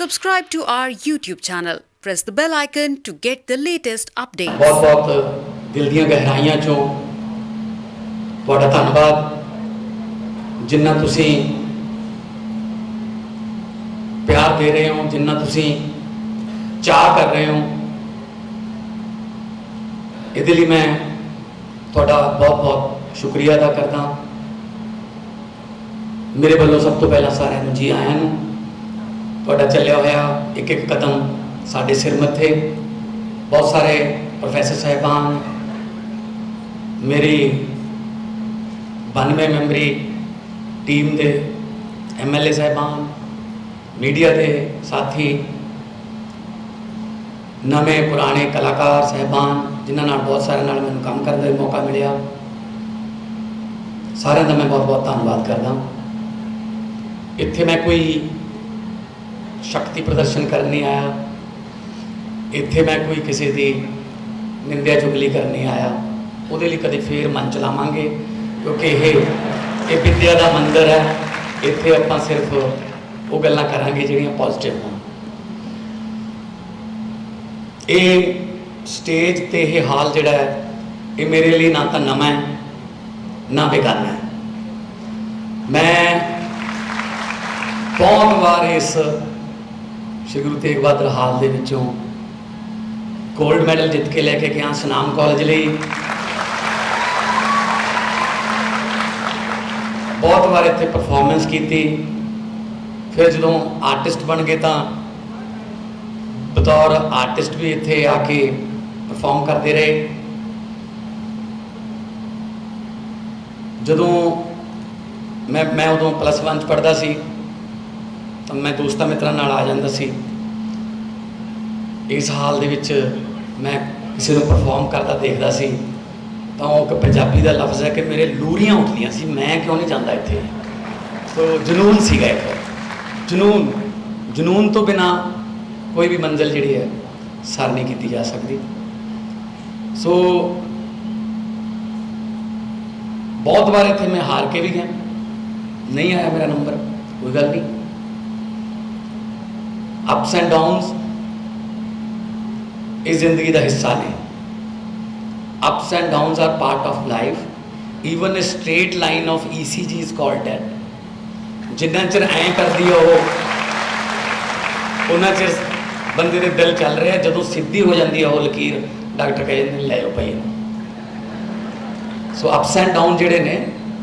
Subscribe to our YouTube channel. Press the bell icon to get the latest updates. बहुत बहुत दिल ਦੀਆਂ ਗਹਿਰਾਈਆਂ ਚੋਂ ਤੁਹਾਡਾ ਧੰਨਵਾਦ ਜਿੰਨਾ ਤੁਸੀਂ ਪਿਆਰ ਦੇ ਰਹੇ ਹੋ ਜਿੰਨਾ ਤੁਸੀਂ ਚਾਹ ਕਰ ਰਹੇ ਹੋ ਇਹਦੇ ਲਈ ਮੈਂ ਤੁਹਾਡਾ ਬਹੁਤ ਬਹੁਤ ਸ਼ੁਕਰੀਆ ਅਦਾ ਕਰਦਾ ਮੇਰੇ ਵੱਲੋਂ ਸਭ ਤੋਂ ਪਹਿਲਾਂ ਸਾਰਿਆਂ ਨੂੰ ਜੀ ਆਇਆਂ ਨੂੰ ਤੁਹਾਡਾ ਚੱਲਿਆ ਹੋਇਆ ਇੱਕ ਇੱਕ ਕਦਮ ਸਾਡੇ ਸਿਰ ਮੱਥੇ बहुत सारे प्रोफैसर साहिबान मेरी 92 मैंबरी टीम के MLA साहिबान मीडिया के साथी नवे पुराने कलाकार साहिबान जिन्होंने बहुत सारे नाल मैंने काम करने का मौका मिले सारे का मैं बहुत बहुत धन्यवाद करदा। इत्थे मैं कोई शक्ति प्रदर्शन करने नहीं आया इत्थे मैं कोई किसी की निंदा चुगली करने आया वो कदे फिर मन चलावांगे क्योंकि ये विद्या का मंदिर है इत्थे आपां सिर्फ वो गल्लां करांगे जिहड़ियां पॉजिटिव होण। ये स्टेज ते ये हाल जिहड़ा है ये मेरे लिए ना तो नवां है ना बेगाना है। मैं बहुत बार इस श्री गुरु तेग बहादुर हाल दे विचों गोल्ड मैडल जित के लेके गया सुनाम कॉलेज लिए बहुत बार इतने परफॉर्मेंस की फिर जो आर्टिस्ट बन गए तो बतौर आर्टिस्ट भी इतने आके परफॉर्म करते रहे। जो मैं उदों +1 पढ़ता सी तो मैं दोस्तों मित्रों नाल आ जाता सी। इस हाल दे विच मैं किसी को परफॉर्म करता देखता सी तो एक पंजाबी का लफ्ज़ है कि मेरे लूरियां उठदियां सी मैं क्यों नहीं जाता इत्थे। तो जुनून सीगा एक जुनून तो बिना कोई भी मंजिल जिहड़ी है सर नहीं की जा सकती। सो बहुत बार इत्थे मैं हार के भी गया नहीं आया मेरा नंबर कोई गल नहीं। अप्स एंड डाउन्स इस जिंदगी का हिस्सा ने ups and downs are part of life even a straight line of ECG is called dead. जिन्ना चिर ऐ करती है वो उन्ना चिर बंदे दे दिल चल रहा है जदों सीधी हो जाती है वो लकीर डॉक्टर कह जाते लै जाओ भाई। सो अप्स एंड डाउन जिहड़े ने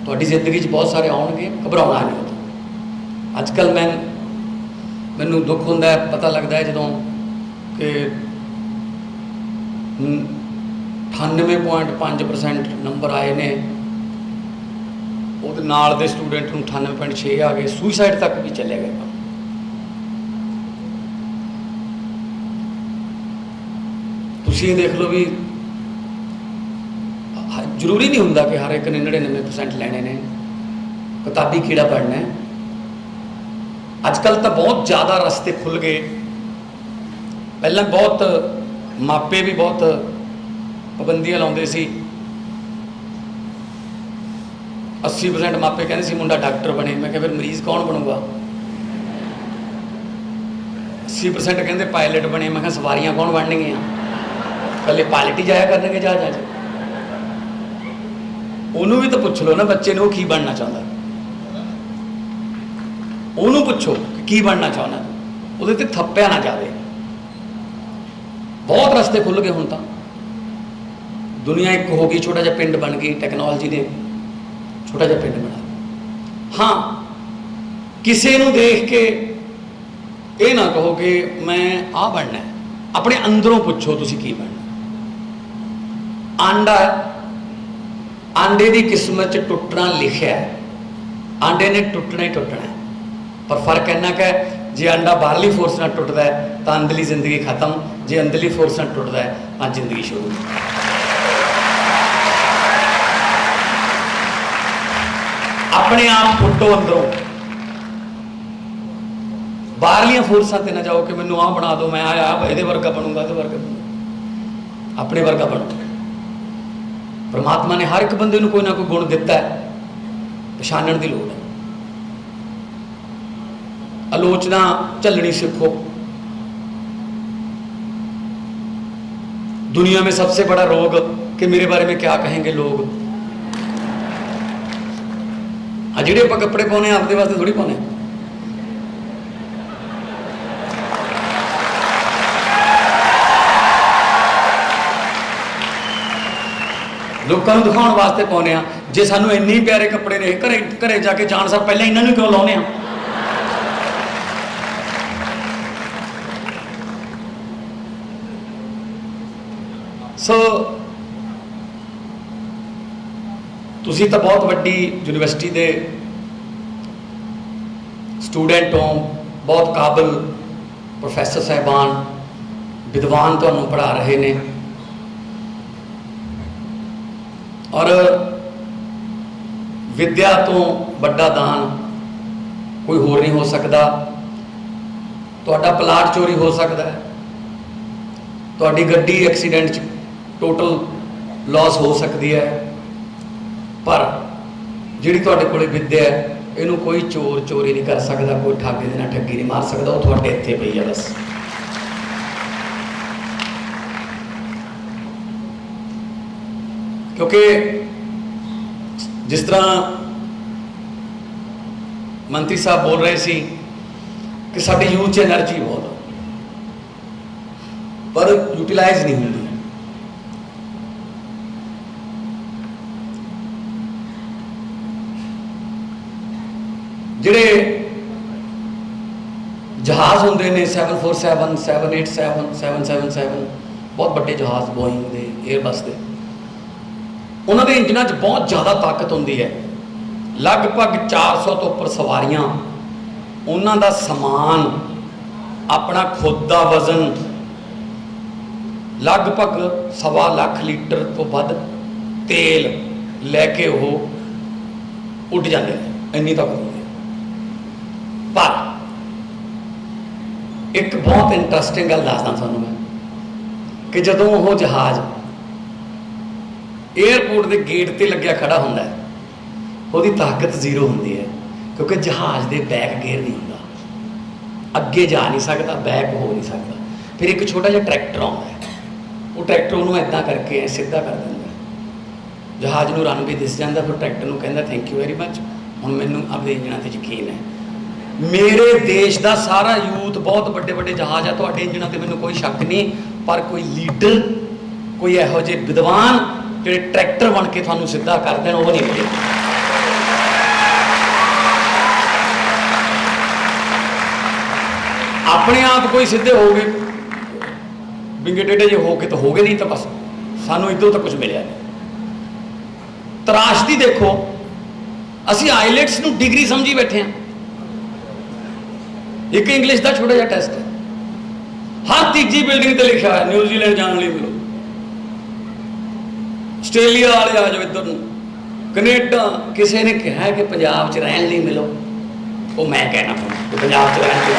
तुहाडी जिंदगी बहुत सारे आउणगे घबराउणा नहीं होता। अजकल मैनूं दुख हुंदा है पता लगता है जदों कि 98.5% नंबर आए ने वो नाल दे स्टूडेंट नूं 98.6 आ गए सुइसाइड तक भी चले गए। तुसीं देख लो भी जरूरी नहीं हुंदा कि हर एक ने 99% लैने ने किताबी कीड़ा पढ़ना है। अजकल तो बहुत ज़्यादा रस्ते खुल गए पहले बहुत मापे भी बहुत पाबंदियां लाउंदे सी 80% मापे कहते सी मुंडा डॉक्टर बने मैं फिर मरीज कौन बनूगा। 80% कहते पायलट बने मैं सवारियां कौन बननगियां कल पायलट ही जाया करनगे जहाज़ उन्होंने भी तो पूछ लो ना बच्चे ने वो की बनना चाहता उन्होंने पूछो की बनना चाहना वो थप्पिया ना जाए। बहुत रस्ते खुल गए हुण तां दुनिया एक हो गई छोटा जिहा पिंड बन गई टैक्नोलॉजी ने छोटा जिहा पिंड बना। हाँ किसी नूं देख के ये ना कहो कि मैं आ बनना है अपने अंदरों पूछो तुसीं की बनना। आंडा आंडे की किस्मत च टुटना लिखिया है आंडे ने टुटना ही टुटना है पर फर्क इन्ना कि जे अंडा बाहरली फोर्स नाल टुटदा है तो अंदरली जिंदगी खत्म जे अंदरली फोर्स नाल टुटदा है तो जिंदगी शुरू। अपने आप फुटो अंदरों बाहरलियां फोर्सां ते ना जाओ कि मैनूं आ बना दो मैं आया ये वर्गा बनूंगा ये वर्गा बनूंगा अपने वर्गा बनो। परमात्मा ने हर एक बंदे नूं कोई ना कोई गुण दिता है पछाणन की लोड़ है। आलोचना झलनी सीखो दुनिया में सबसे बड़ा रोग कि मेरे बारे में क्या कहेंगे लोग। ਜਿਹੜੇ ਆਪਾਂ ਕੱਪੜੇ ਪਾਉਣੇ ਆਪਦੇ ਵਾਸਤੇ ਥੋੜੀ ਪਾਉਣੇ। ਲੋਕਾਂ ਨੂੰ ਦਿਖਾਉਣ ਵਾਸਤੇ ਪਾਉਣੇ ਆ। ਜੇ ਸਾਨੂੰ ਇੰਨੇ ਪਿਆਰੇ ਕੱਪੜੇ ਨੇ, ਘਰੇ ਜਾ ਕੇ ਜਾਣ ਸਾਰ ਪਹਿਲਾਂ ਇਹਨਾਂ ਨੂੰ ਕਿਉਂ ਲਾਉਣੇ ਆ? ਸੋ ਤੁਸੀਂ ਤਾਂ ਬਹੁਤ ਵੱਡੀ ਯੂਨੀਵਰਸਿਟੀ ਦੇ ਸਟੂਡੈਂਟ ਹੋ, ਬਹੁਤ ਕਾਬਲ ਪ੍ਰੋਫੈਸਰ ਸਾਹਿਬਾਨ ਵਿਦਵਾਨ ਤੁਹਾਨੂੰ ਪੜ੍ਹਾ ਰਹੇ ਨੇ, ਔਰ ਵਿਦਿਆ ਤੋਂ ਵੱਡਾ ਦਾਨ ਕੋਈ ਹੋਰ ਨਹੀਂ ਹੋ ਸਕਦਾ। ਤੁਹਾਡਾ ਪਲਾਟ ਚੋਰੀ ਹੋ ਸਕਦਾ ਹੈ, ਤੁਹਾਡੀ ਗੱਡੀ ਐਕਸੀਡੈਂਟ 'ਚ ਟੋਟਲ ਲਾਸ ਹੋ ਸਕਦੀ ਹੈ, ਪਰ ਜਿਹੜੀ ਤੁਹਾਡੇ ਕੋਲ ਵਿਦਿਆ ਹੈ ਇਹਨੂੰ ਕੋਈ ਚੋਰ ਚੋਰੀ ਨਹੀਂ ਕਰ ਸਕਦਾ, ਕੋਈ ਠੱਗ ਦੇ ਨਾਲ ਠੱਗੀ ਨਹੀਂ ਮਾਰ ਸਕਦਾ। ਉਹ ਤੁਹਾਡੇ ਇੱਥੇ ਪਈ ਹੈ ਬਸ। ਕਿਉਂਕਿ ਜਿਸ ਤਰ੍ਹਾਂ ਮੰਤਰੀ ਸਾਹਿਬ ਬੋਲ ਰਹੇ ਸੀ ਕਿ ਸਾਡੀ ਯੂਥ 'ਚ ਐਨਰਜੀ ਬਹੁਤ ਹੈ ਪਰ ਯੂਟੀਲਾਈਜ਼ ਨਹੀਂ ਹੁੰਦੀ। ਜਿਹੜੇ ਜਹਾਜ਼ ਹੁੰਦੇ ਨੇ 747 787 777 ਬਹੁਤ ਵੱਡੇ ਜਹਾਜ਼ ਬੋਇੰਗ ਦੇ, ਏਅਰਬਸ ਦੇ, ਉਹਨਾਂ ਦੇ ਇੰਜਨਾਂ 'ਚ ਬਹੁਤ ਜ਼ਿਆਦਾ ਤਾਕਤ ਹੁੰਦੀ ਹੈ। ਲਗਭਗ 400 ਤੋਂ ਉੱਪਰ ਸਵਾਰੀਆਂ, ਉਹਨਾਂ ਦਾ ਸਮਾਨ, ਆਪਣਾ ਖੁਦ ਦਾ ਵਜ਼ਨ, ਲਗਭਗ 1.25 ਲੱਖ ਲੀਟਰ ਤੋਂ ਵੱਧ ਤੇਲ ਲੈ ਕੇ ਉਹ ਉੱਡ ਜਾਂਦੇ ਨੇ, ਇੰਨੀ ਤਾਕਤ ਹੁੰਦੀ ਹੈ। ਪਰ ਇੱਕ ਬਹੁਤ ਇੰਟਰਸਟਿੰਗ ਗੱਲ ਦੱਸਦਾ ਤੁਹਾਨੂੰ ਮੈਂ ਕਿ ਜਦੋਂ ਉਹ ਜਹਾਜ਼ ਏਅਰਪੋਰਟ ਦੇ ਗੇਟ ਤੇ ਲੱਗਿਆ ਖੜਾ ਹੁੰਦਾ ਹੈ, ਉਹਦੀ ਤਾਕਤ ਜ਼ੀਰੋ ਹੁੰਦੀ ਹੈ, ਕਿਉਂਕਿ ਜਹਾਜ਼ ਦੇ ਬੈਕ ਗੇਅਰ ਨਹੀਂ ਹੁੰਦਾ, ਅੱਗੇ ਜਾ ਨਹੀਂ ਸਕਦਾ, ਬੈਕ ਹੋ ਨਹੀਂ ਸਕਦਾ। ਫਿਰ ਇੱਕ ਛੋਟਾ ਜਿਹਾ ਟਰੈਕਟਰ ਆਉਂਦਾ ਹੈ, ਉਹ ਟਰੈਕਟਰ ਉਹਨੂੰ ਇੱਦਾਂ ਕਰਕੇ ਸਿੱਧਾ ਕਰ ਦਿੰਦਾ, ਜਹਾਜ਼ ਨੂੰ ਰਨਵੇ ਦਿਸ ਜਾਂਦਾ। ਫਿਰ ਟਰੈਕਟਰ ਨੂੰ ਕਹਿੰਦਾ ਥੈਂਕ ਯੂ ਵੈਰੀ ਮੱਚ, ਹੁਣ ਮੈਨੂੰ ਆਪਣੇ ਇੰਜਣਾਂ 'ਤੇ ਯਕੀਨ ਹੈ। ਮੇਰੇ ਦੇਸ਼ ਦਾ ਸਾਰਾ ਯੂਥ, ਬਹੁਤ ਵੱਡੇ ਵੱਡੇ ਜਹਾਜ਼ ਆ, ਤੁਹਾਡੇ ਇੰਜਣਾਂ 'ਤੇ ਮੈਨੂੰ ਕੋਈ ਸ਼ੱਕ ਨਹੀਂ, ਪਰ ਕੋਈ ਲੀਡਰ, ਕੋਈ ਇਹੋ ਜਿਹੇ ਵਿਦਵਾਨ ਜਿਹੜੇ ਟਰੈਕਟਰ ਬਣ ਕੇ ਤੁਹਾਨੂੰ ਸਿੱਧਾ ਕਰ ਦੇਣ, ਉਹ ਨਹੀਂ ਮਿਲੇ। ਆਪਣੇ ਆਪ ਕੋਈ ਸਿੱਧੇ ਹੋ ਗਏ, ਵਿੰਗੇ ਟੇਢੇ ਜੇ ਹੋ ਕੇ ਤਾਂ ਹੋ ਗਏ, ਨਹੀਂ ਤਾਂ ਬਸ ਸਾਨੂੰ ਇੱਧਰੋਂ ਤਾਂ ਕੁਝ ਮਿਲਿਆ ਨਹੀਂ। ਤਰਾਸ਼ਦੀ ਦੇਖੋ, ਅਸੀਂ ਆਈਲੈਟਸ ਨੂੰ ਡਿਗਰੀ ਸਮਝੀ ਬੈਠੇ ਹਾਂ। ਇੱਕ ਇੰਗਲਿਸ਼ ਦਾ ਛੋਟਾ ਜਿਹਾ ਟੈਸਟ ਹੈ, ਹਰ ਤੀਜੀ ਬਿਲਡਿੰਗ ਤੇ ਲਿਖਿਆ ਹੋਇਆ ਨਿਊਜ਼ੀਲੈਂਡ ਜਾਣ ਲਈ ਮਿਲੋ, ਆਸਟ੍ਰੇਲੀਆ ਵਾਲੇ ਆ ਜਾਓ ਇੱਧਰ ਨੂੰ, ਕੈਨੇਡਾ। ਕਿਸੇ ਨੇ ਕਿਹਾ ਕਿ ਪੰਜਾਬ 'ਚ ਰਹਿਣ ਲਈ ਮਿਲੋ, ਉਹ ਮੈਂ ਕਹਿਣਾ ਕਿ ਪੰਜਾਬ 'ਚ ਰਹਿਣ ਲਈ।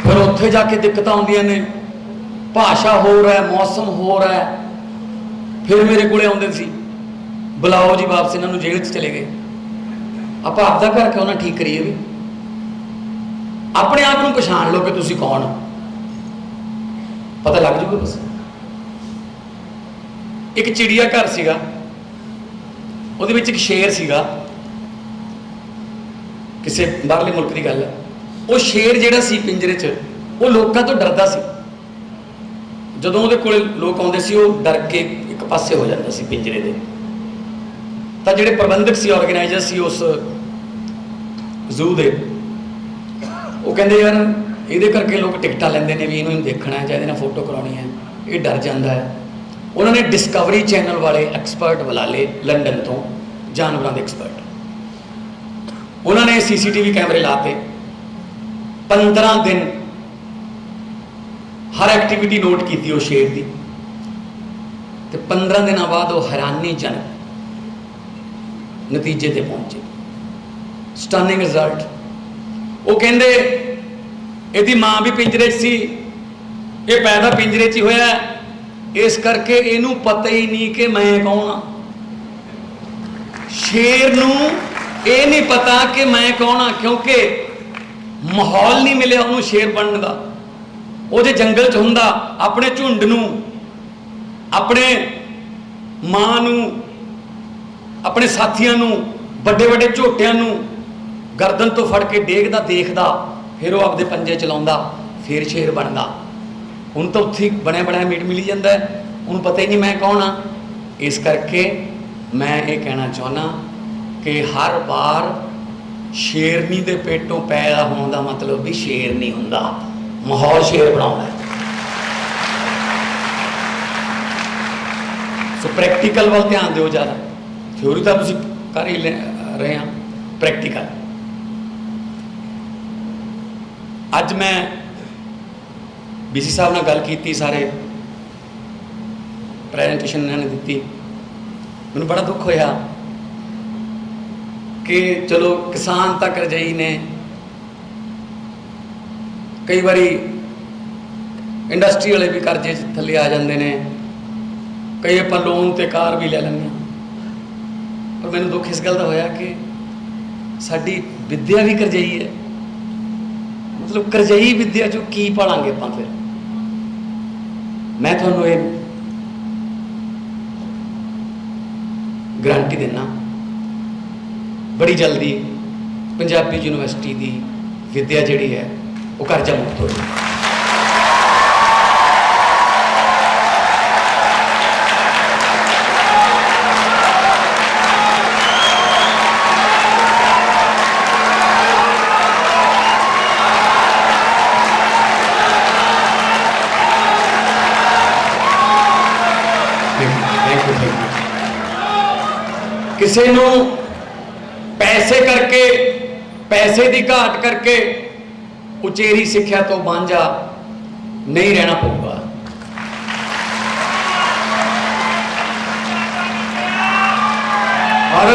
ਫਿਰ ਉੱਥੇ ਜਾ ਕੇ ਦਿੱਕਤਾਂ ਆਉਂਦੀਆਂ ਨੇ, ਭਾਸ਼ਾ ਹੋਰ ਹੈ, ਮੌਸਮ ਹੋਰ ਹੈ। ਫਿਰ ਮੇਰੇ ਕੋਲੇ ਆਉਂਦੇ ਸੀ, ਬੁਲਾਓ ਜੀ ਵਾਪਸ ਇਹਨਾਂ ਨੂੰ, ਜੇਲ੍ਹ 'ਚ ਚਲੇ ਗਏ। ਆਪਾਂ ਆਪਦਾ ਘਰ ਕਿਉਂ ਨਾ ਠੀਕ ਕਰੀਏ? ਵੀ ਆਪਣੇ ਆਪ ਨੂੰ ਪਛਾਣ ਲਓ ਕਿ ਤੁਸੀਂ ਕੌਣ, ਪਤਾ ਲੱਗ ਜੂਗਾ ਬਸ। ਇੱਕ ਚਿੜੀਆ ਘਰ ਸੀਗਾ, ਉਹਦੇ ਵਿੱਚ ਇੱਕ ਸ਼ੇਰ ਸੀਗਾ, ਕਿਸੇ ਬਾਹਰਲੇ ਮੁਲਕ ਦੀ ਗੱਲ ਹੈ। ਉਹ ਸ਼ੇਰ ਜਿਹੜਾ ਸੀ ਪਿੰਜਰੇ 'ਚ, ਉਹ ਲੋਕਾਂ ਤੋਂ ਡਰਦਾ ਸੀ। ਜਦੋਂ ਉਹਦੇ ਕੋਲ ਲੋਕ ਆਉਂਦੇ ਸੀ, ਉਹ ਡਰ ਕੇ ਇੱਕ ਪਾਸੇ ਹੋ ਜਾਂਦਾ ਸੀ ਪਿੰਜਰੇ ਦੇ। ਤਾਂ ਜਿਹੜੇ ਪ੍ਰਬੰਧਕ ਸੀ, ਆਰਗੇਨਾਈਜ਼ਰ ਸੀ ਉਸ ਜ਼ੂ ਦੇ, ਉਹ ਕਹਿੰਦੇ ਯਾਰ ਇਹਦੇ ਕਰਕੇ ਲੋਕ ਟਿਕਟਾਂ ਲੈਂਦੇ ਨੇ ਵੀ ਇਹਨੂੰ ਦੇਖਣਾ ਹੈ ਜਾਂ ਇਹਦੇ ਨਾਲ ਫੋਟੋ ਕਰਾਉਣੀ ਹੈ, ਇਹ ਡਰ ਜਾਂਦਾ ਹੈ। ਉਹਨਾਂ ਨੇ ਡਿਸਕਵਰੀ ਚੈਨਲ ਵਾਲੇ ਐਕਸਪਰਟ ਬੁਲਾ ਲਏ ਲੰਡਨ ਤੋਂ, ਜਾਨਵਰਾਂ ਦੇ ਐਕਸਪਰਟ। ਉਹਨਾਂ ਨੇ CCTV ਕੈਮਰੇ ਲਾਤੇ, 15 ਦਿਨ ਹਰ ਐਕਟੀਵਿਟੀ ਨੋਟ ਕੀਤੀ ਉਹ ਸ਼ੇਰ ਦੀ, ਤੇ 15 ਦਿਨਾਂ ਬਾਅਦ ਉਹ ਹੈਰਾਨੀਜਨਕ ਨਤੀਜੇ ਤੇ ਪਹੁੰਚੇ, ਸਟਨਿੰਗ ਰਿਜ਼ਲਟ। ਉਹ ਕਹਿੰਦੇ ਇਹਦੀ ਮਾਂ ਵੀ ਪਿੰਜਰੇ 'ਚ ਸੀ, ਇਹ ਪੈਦਾ ਪਿੰਜਰੇ 'ਚ ਹੀ ਹੋਇਆ, ਇਸ ਕਰਕੇ ਇਹਨੂੰ ਪਤਾ ਹੀ ਨਹੀਂ ਕਿ ਮੈਂ ਕੌਣ ਆ। ਸ਼ੇਰ ਨੂੰ ਇਹ ਨਹੀਂ ਪਤਾ ਕਿ ਮੈਂ ਕੌਣ ਆ, ਕਿਉਂਕਿ माहौल नहीं मिले उन्होंने शेर बनने का। वो जे जंगल च हुंदा अपने झुंड नूं, अपने मां नूं, अपने साथियों नूं, बड़े बड़े झोटियां नूं गर्दन तो फड़ के डेगदा देखदा, फिर वो आपदे पंजे चलाउंदा, फिर शेर बनदा। हुण तो उत्थे बनया बनाया मीट मिली जाता है, उन्होंने पता ही नहीं मैं कौन हाँ। इस करके मैं ये कहना चाहना कि हर बार शेरनी दे पेटों पैदा होने का मतलब भी शेर नहीं हुंदा, माहौल शेर बनाउंदा है। सो प्रैक्टिकल वाल ध्यान दिओ ज़्यादा, थ्योरी तो तुसीं कर ही रहे हैं, प्रैक्टिकल। अज मैं BC साहब नाल गल कीती, सारे प्रैजेंटेशन इन्होंने दी, मैनूं बड़ा दुख होया कि चलो किसान तक रजाई ने, कई बारी इंडस्ट्री वाले भी करजे थले आ जाते हैं, कई आप लोन ते कार भी ले लेंगे। पर मैनूं दुख इस गल का होया कि साडी विद्या भी करजाई है, मतलब करजाई विद्या चो की पालांगे आपां फिर। मैं तुहानूं ये गारंटी देना, बड़ी जल्दी पंजाबी यूनिवर्सिटी की विद्या जिहड़ी है वो करजा मुक्त हो जाए। किसी नूं पैसे करके, पैसे की घाट करके उचेरी सिक्ख्या तो वांझा नहीं रहना पऊगा। और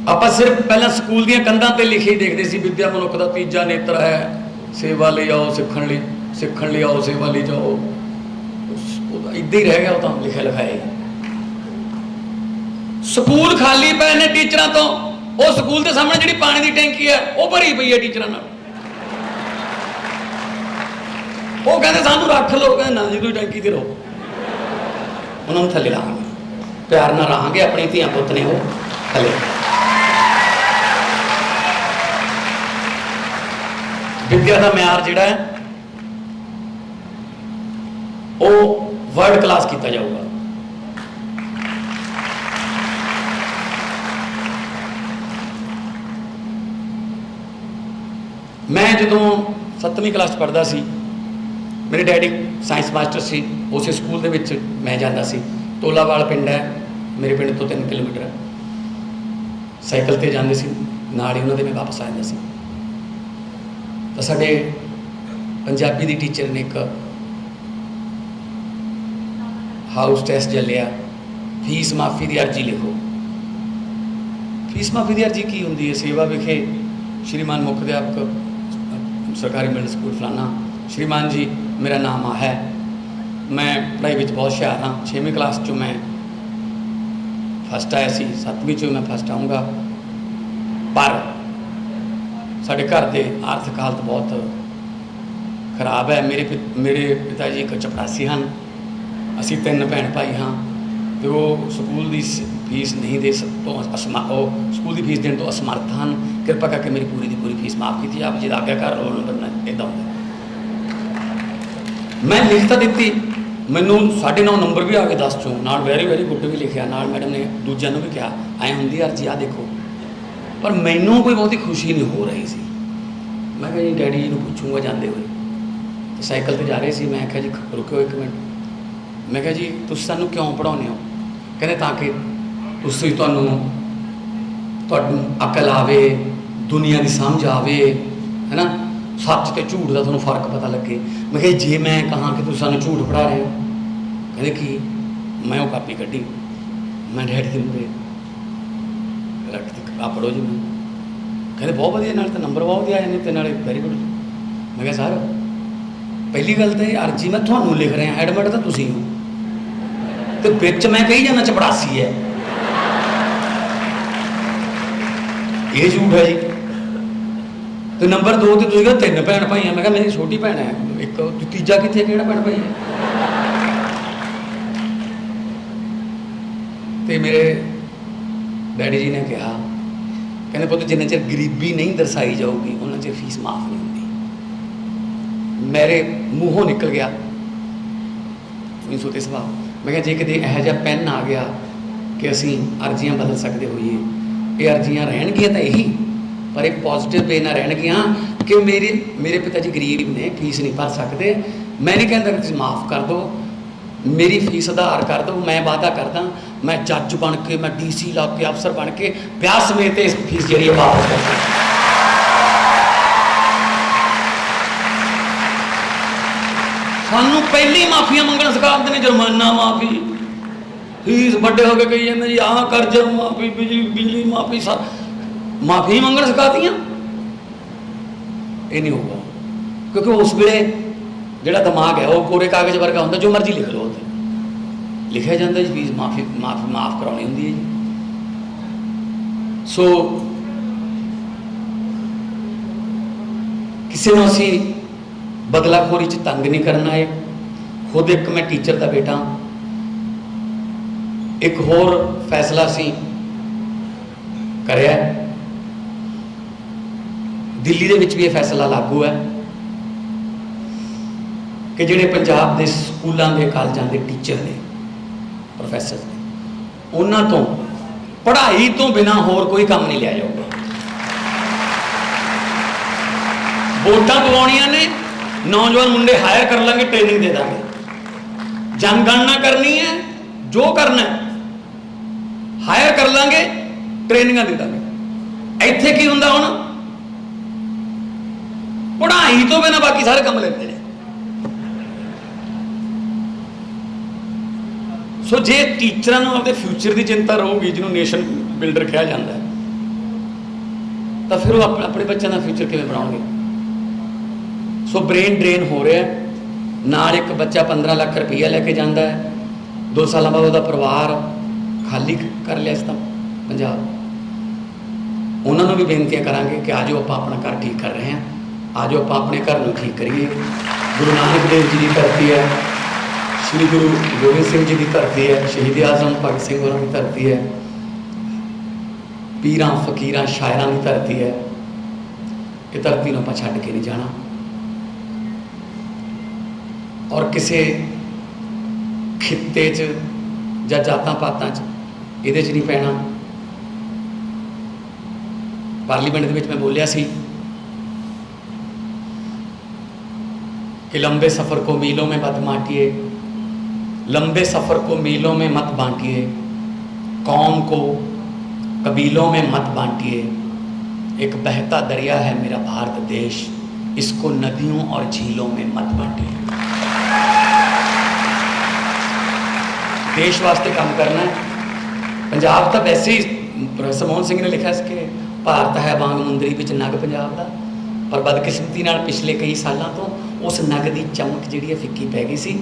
आप सिर्फ पहला स्कूल दियां कंधां ते लिखे ही देखते सी, विद्या मनुख दा तीजा नेत्र है, सेवा ले आओ सिखण ले आओ, सेवा ले जाओ। इदां ही रह गया, वो तो लिखे लिखाए। स्कूल खाली पे ने टीचर तो, वो स्कूल के सामने जी पानी की टैंकी है वो भरी पई है टीचर। वो कहते सानू रख लो, कहते ना जी तुम टैंकी ते रहो, उन्होंने थले रहांगे, प्यार ना रहांगे, अपनी धियां पुत ने वो थले। विद्या का म्यार जिहड़ा है वो वर्ल्ड क्लास किया जाऊगा। मैं जो 7वीं क्लास पढ़ता सी, मेरे डैडी साइंस मास्टर सी, उस स्कूल के विच मैं जाता सी। तोलावाल पिंड है मेरे पिंड तो 3 किलोमीटर है, साइकिल ते जाते सी, नाल ही उन्होंने मैं वापस आ जाता सी। तो साडे पंजाबी दी टीचर ने एक हाउस टेस्ट चलिया, फीस माफ़ी की अर्जी लिखो। फीस माफ़ी की अर्जी की होंगी है? सेवा विखे श्रीमान मुख अध्यापक सरकारी मिडल स्कूल फलाना, श्रीमान जी मेरा नाम है, मैं पढ़ाई में बहुत होशियार हाँ, 6वीं क्लास चो मैं फस्ट आया सी, 7वीं चो मैं फस्ट आऊँगा, पर साढ़े घर के आर्थिक हालत बहुत खराब है। मेरे पिता जी एक चपरासी हैं, असी 3 भैन भाई हाँ, तो वो स्कूल की फीस नहीं दे तो स्कूल की फीस देने तो असमर्थ हैं, कृपा करके मेरी पूरी की पूरी फीस माफ़ की, आप जी आज्ञाकार रोल नंबर इदा होंगे। मैं लिख तो दी, मैनू 9.5 नंबर भी आ गए 10 चों, नाल वेरी वेरी गुड भी लिखा, नाल मैडम ने दूजिया भी कहा ऐ होंगी अर्जी आ देखो, पर मैनू कोई बहुती खुशी नहीं हो रही सी। मैं कहा जी डैडी जी को पूछूंगा जाते हुए, तो साइकिल पर जा रहे थे, मैं आख्या जी रुको 1 मिनट, मैं कहा जी तुम सानू क्यों पढ़ाने हो? कहते ताकि तुसी तुहानू अकल आवे, दुनिया की समझ आवे, है ना, सच तो झूठ का तुहानू फर्क पता लगे। मैं कहा जे मैं कहाँ कि तुम सानू झूठ पढ़ा रहे हो, कहते कि मैं वो कापी कड्डी, मैं डैडी के मूहरे रख दी, आ पढ़ो जी। मैं कहते बहुत वधिया, नाल तो नंबर बहुत वधिया आए ने, ते नाले वेरी गुड। मैं कहा सर पहली गल तो अर्जी मैं तुहानू लिख रहा, एडमिट तो तुसीं हो, तो बिच मैं कही जाना चपड़ासी है, ये झूठ है जी। ਤੇ ਨੰਬਰ 2 ਤੇ ਤੁਸੀਂ ਕਹਿੰਦੇ 3 ਭੈਣ ਭਾਈ ਆ। ਮੈਂ ਕਿਹਾ ਮੇਰੀ ਛੋਟੀ ਭੈਣ ਹੈ ਇੱਕ, ਤੀਜਾ ਕਿੱਥੇ, ਕਿਹੜਾ ਭੈਣ ਭਾਈ ਹੈ? ਤੇ ਮੇਰੇ ਡੈਡੀ ਜੀ ਨੇ ਕਿਹਾ, ਕਹਿੰਦੇ ਪੁੱਤ ਜਿੰਨਾ ਚਿਰ ਗਰੀਬੀ ਨਹੀਂ ਦਰਸਾਈ ਜਾਊਗੀ ਉਹਨਾਂ ਚਿਰ ਫੀਸ ਮਾਫ ਨਹੀਂ ਹੁੰਦੀ। ਮੇਰੇ ਮੂੰਹੋਂ ਨਿਕਲ ਗਿਆ ਨਹੀਂ ਸੋਤੇ ਸੁਭਾਅ। ਮੈਂ ਕਿਹਾ ਜੇ ਕਿਤੇ ਇਹੋ ਜਿਹਾ ਪੈਨ ਆ ਗਿਆ ਕਿ ਅਸੀਂ ਅਰਜ਼ੀਆਂ ਬਦਲ ਸਕਦੇ ਹੋਈਏ, ਇਹ ਅਰਜ਼ੀਆਂ ਰਹਿਣਗੀਆਂ ਤਾਂ ਇਹੀ, ਪਰ ਇਹ ਪੋਜ਼ਿਟਿਵ ਵੇ ਨਾਲ ਰਹਿਣਗੀਆਂ ਕਿ ਮੇਰੇ ਪਿਤਾ ਜੀ ਗਰੀਬ ਨੇ, ਫੀਸ ਨਹੀਂ ਭਰ ਸਕਦੇ। ਮੈਂ ਨਹੀਂ ਕਹਿੰਦਾ ਕਿ ਤੁਸੀਂ ਮਾਫ ਕਰ ਦਿਓ, ਮੇਰੀ ਫੀਸ ਆਧਾਰ ਕਰ ਦਿਓ। ਮੈਂ ਵਾਅਦਾ ਕਰਦਾ ਮੈਂ ਜੱਜ ਬਣ ਕੇ, ਮੈਂ DC ਲਾ ਕੇ, ਅਫਸਰ ਬਣ ਕੇ ਵਿਆਹ ਸਮੇਤ ਇਸ ਫੀਸ ਜਿਹੜੀ ਹੈ ਵਾਪਸ ਕਰ ਸਕਦਾ। ਸਾਨੂੰ ਪਹਿਲੀ ਮਾਫੀਆਂ ਮੰਗਣ ਸਿਖਾ ਦਿੰਦੇ ਨੇ, ਜੁਰਮਾਨਾ ਮਾਫੀ, ਫੀਸ ਵੱਡੇ ਹੋ ਕੇ ਕਹੀ ਜਾਂਦੇ ਜੀ ਆਹ ਕਰਜ਼ਾ ਮਾਫੀ, ਬਿਜਲੀ ਮਾਫੀ, ਮਾਫੀ ਮੰਗਣ ਸਿਖਾਤੀਆਂ। ਇਹ ਨਹੀਂ ਹੋਊਗਾ, ਕਿਉਂਕਿ ਉਸ ਵੇਲੇ ਜਿਹੜਾ ਦਿਮਾਗ ਹੈ ਉਹ ਕੋਰੇ ਕਾਗਜ਼ ਵਰਗਾ ਹੁੰਦਾ, ਜੋ ਮਰਜ਼ੀ ਲਿਖ ਲਓ ਉੱਥੇ ਲਿਖਿਆ ਜਾਂਦਾ ਜੀ ਫੀਸ ਮਾਫ ਕਰਾਉਣੀ ਹੁੰਦੀ ਹੈ ਜੀ। ਸੋ ਕਿਸੇ ਨੂੰ ਅਸੀਂ ਬਦਲਾਖੋਰੀ 'ਚ ਤੰਗ ਨਹੀਂ ਕਰਨਾ ਹੈ। ਖੁਦ ਇੱਕ ਮੈਂ ਟੀਚਰ ਦਾ ਬੇਟਾ। ਇੱਕ ਹੋਰ ਫੈਸਲਾ ਅਸੀਂ ਕਰਿਆ, ਦਿੱਲੀ ਦੇ ਵਿੱਚ ਵੀ ਇਹ ਫੈਸਲਾ ਲਾਗੂ ਹੈ ਕਿ ਜਿਹੜੇ ਪੰਜਾਬ ਦੇ ਸਕੂਲਾਂ ਦੇ, ਕਾਲਜਾਂ ਦੇ ਟੀਚਰ ਨੇ, ਪ੍ਰੋਫੈਸਰ ਨੇ, ਉਹਨਾਂ ਤੋਂ ਪੜ੍ਹਾਈ ਤੋਂ ਬਿਨਾਂ ਹੋਰ ਕੋਈ ਕੰਮ ਨਹੀਂ ਲਿਆ ਜਾਊਗਾ। ਵੋਟਾਂ ਪਵਾਉਣੀਆਂ ਨੇ, ਨੌਜਵਾਨ ਮੁੰਡੇ ਹਾਇਰ ਕਰ ਲਾਂਗੇ, ਟ੍ਰੇਨਿੰਗ ਦੇ ਦਾਂਗੇ। ਜਨਗਣਨਾ ਕਰਨੀ ਹੈ, ਜੋ ਕਰਨਾ ਹਾਇਰ ਕਰ ਲਾਂਗੇ, ਟ੍ਰੇਨਿੰਗਾਂ ਦੇ ਦਾਂਗੇ। ਇੱਥੇ ਕੀ ਹੁੰਦਾ ਹੁਣ, ਪੜ੍ਹਾਈ ਤੋਂ ਬਿਨਾਂ ਬਾਕੀ ਸਾਰੇ ਕੰਮ ਲੈਂਦੇ ਨੇ। ਸੋ ਜੇ ਟੀਚਰਾਂ ਨੂੰ ਆਪਣੇ ਫਿਊਚਰ ਦੀ ਚਿੰਤਾ ਰਹੂਗੀ, ਜਿਹਨੂੰ ਨੇਸ਼ਨ ਬਿਲਡਰ ਕਿਹਾ ਜਾਂਦਾ ਹੈ, ਤਾਂ ਫਿਰ ਉਹ ਆਪਣੇ ਬੱਚਿਆਂ ਦਾ ਫਿਊਚਰ ਕਿਵੇਂ ਬਣਾਉਣਗੇ? ਸੋ ਬ੍ਰੇਨ ਡਰੇਨ ਹੋ ਰਿਹਾ। ਨਾਲ ਇੱਕ ਬੱਚਾ 15 ਲੱਖ ਰੁਪਈਆ ਲੈ ਕੇ ਜਾਂਦਾ ਹੈ, 2 ਸਾਲਾਂ ਬਾਅਦ ਉਹਦਾ ਪਰਿਵਾਰ ਖਾਲੀ ਕਰ ਲਿਆ ਇਸ ਤਾਂ ਪੰਜਾਬ। ਉਹਨਾਂ ਨੂੰ ਵੀ ਬੇਨਤੀਆਂ ਕਰਾਂਗੇ ਕਿ ਆਜੋ ਆਪਾਂ ਆਪਣਾ ਘਰ ਠੀਕ ਕਰ ਰਹੇ ਹਾਂ, ਆਜੋ ਆਪਾਂ ਆਪਣੇ ਘਰ ਨੂੰ ਠੀਕ ਕਰੀਏ। ਗੁਰੂ ਨਾਨਕ ਦੇਵ ਜੀ ਦੀ ਧਰਤੀ ਹੈ, ਸ਼੍ਰੀ ਗੁਰੂ ਗੋਬਿੰਦ ਸਿੰਘ ਜੀ ਦੀ ਧਰਤੀ ਹੈ, ਸ਼ਹੀਦ ਆਜ਼ਮ ਭਗਤ ਸਿੰਘ ਹੋਰਾਂ ਦੀ ਧਰਤੀ ਹੈ, ਪੀਰਾਂ ਫਕੀਰਾਂ ਸ਼ਾਇਰਾਂ ਦੀ ਧਰਤੀ ਹੈ। ਇਹ ਧਰਤੀ ਨੂੰ ਆਪਾਂ ਛੱਡ ਕੇ ਨਹੀਂ ਜਾਣਾ, ਔਰ ਕਿਸੇ ਖਿੱਤੇ 'ਚ ਜਾਂ ਜਾਤਾਂ ਪਾਤਾਂ 'ਚ ਇਹਦੇ 'ਚ ਨਹੀਂ ਪੈਣਾ। ਪਾਰਲੀਮੈਂਟ ਦੇ ਵਿੱਚ ਮੈਂ ਬੋਲਿਆ ਸੀ कि लंबे सफ़र को मीलों में मत बांटिए, लंबे सफ़र को मीलों में मत बांटिए, कौम को कबीलों में मत बांटिए। एक बहता दरिया है मेरा भारत देश, इसको नदियों और झीलों में मत बांटिए। देश वास्ते काम करना है। पंजाब तो वैसे ही प्रोफैसर मोहन सिंह ने लिखा कि भारत है वांग मुंदरी विच नग पंजाब का, पर बदकिस्मती नाल पिछले कई सालों तो उस नग की चमक जिहड़ी फिक्की पै गई सी।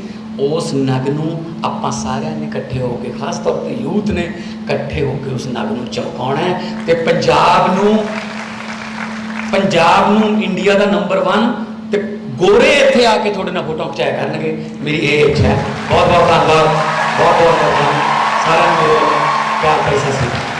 उस नग नूं आपां सारिआं ने इकट्ठे होकर, खास तौर पर यूथ ने इकट्ठे होकर उस नग नूं चमकाउणा है ते पंजाब नूं इंडिया का नंबर 1 ते गोरे इत्थे आके तुहाडे नाल फोटो खिचाया करनगे। मेरी ये इच्छा है। बहुत बहुत धन्यवाद, बहुत बहुत